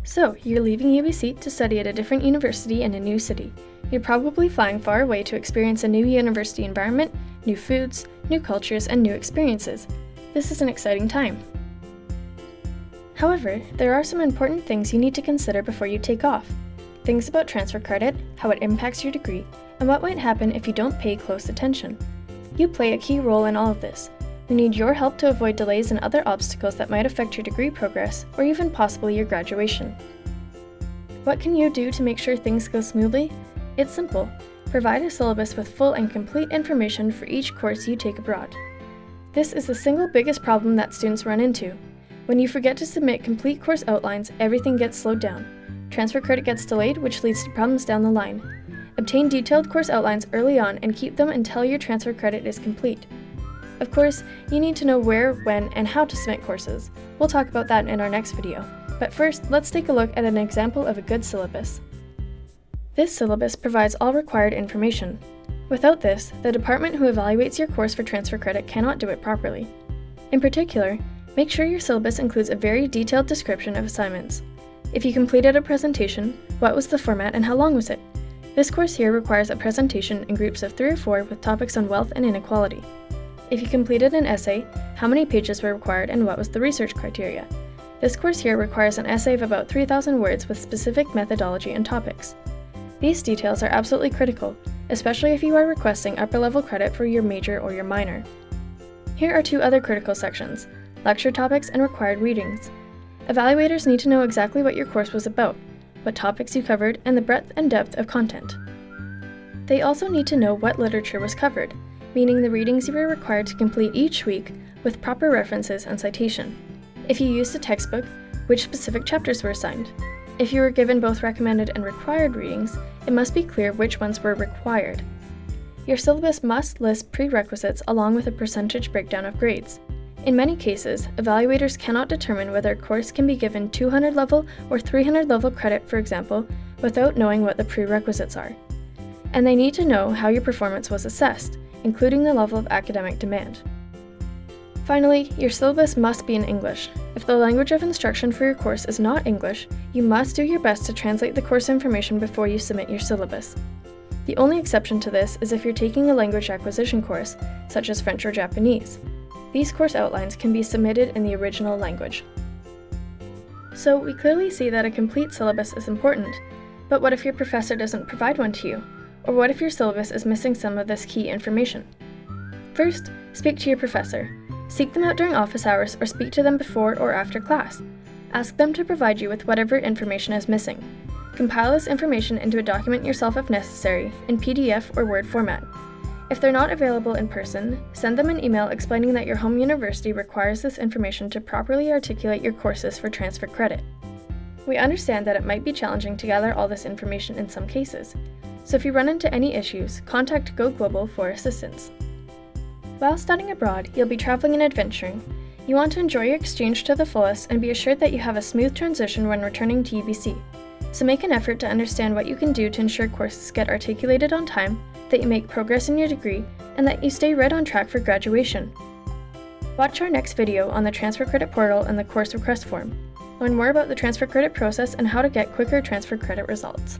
So, you're leaving UBC to study at a different university in a new city. You're probably flying far away to experience a new university environment, new foods, new cultures, and new experiences. This is an exciting time. However, there are some important things you need to consider before you take off. Things about transfer credit, how it impacts your degree, and what might happen if you don't pay close attention. You play a key role in all of this. We need your help to avoid delays and other obstacles that might affect your degree progress, or even possibly your graduation. What can you do to make sure things go smoothly? It's simple. Provide a syllabus with full and complete information for each course you take abroad. This is the single biggest problem that students run into. When you forget to submit complete course outlines, everything gets slowed down. Transfer credit gets delayed, which leads to problems down the line. Obtain detailed course outlines early on and keep them until your transfer credit is complete. Of course, you need to know where, when, and how to submit courses. We'll talk about that in our next video. But first, let's take a look at an example of a good syllabus. This syllabus provides all required information. Without this, the department who evaluates your course for transfer credit cannot do it properly. In particular, make sure your syllabus includes a very detailed description of assignments. If you completed a presentation, what was the format and how long was it? This course here requires a presentation in groups of 3 or 4 with topics on wealth and inequality. If you completed an essay, how many pages were required and what was the research criteria? This course here requires an essay of about 3,000 words with specific methodology and topics. These details are absolutely critical, especially if you are requesting upper-level credit for your major or your minor. Here are 2 other critical sections: lecture topics and required readings. Evaluators need to know exactly what your course was about, what topics you covered, and the breadth and depth of content. They also need to know what literature was covered, meaning the readings you were required to complete each week with proper references and citation. If you used a textbook, which specific chapters were assigned. If you were given both recommended and required readings, it must be clear which ones were required. Your syllabus must list prerequisites along with a percentage breakdown of grades. In many cases, evaluators cannot determine whether a course can be given 200 level or 300 level credit, for example, without knowing what the prerequisites are. And they need to know how your performance was assessed, including the level of academic demand. Finally, your syllabus must be in English. If the language of instruction for your course is not English, you must do your best to translate the course information before you submit your syllabus. The only exception to this is if you're taking a language acquisition course, such as French or Japanese. These course outlines can be submitted in the original language. So we clearly see that a complete syllabus is important, but what if your professor doesn't provide one to you? Or what if your syllabus is missing some of this key information? First, speak to your professor. Seek them out during office hours or speak to them before or after class. Ask them to provide you with whatever information is missing. Compile this information into a document yourself if necessary, in PDF or Word format. If they're not available in person, send them an email explaining that your home university requires this information to properly articulate your courses for transfer credit. We understand that it might be challenging to gather all this information in some cases, so if you run into any issues, contact Go Global for assistance. While studying abroad, you'll be traveling and adventuring. You want to enjoy your exchange to the fullest and be assured that you have a smooth transition when returning to UBC. So make an effort to understand what you can do to ensure courses get articulated on time, that you make progress in your degree, and that you stay right on track for graduation. Watch our next video on the transfer credit portal and the course request form. Learn more about the transfer credit process and how to get quicker transfer credit results.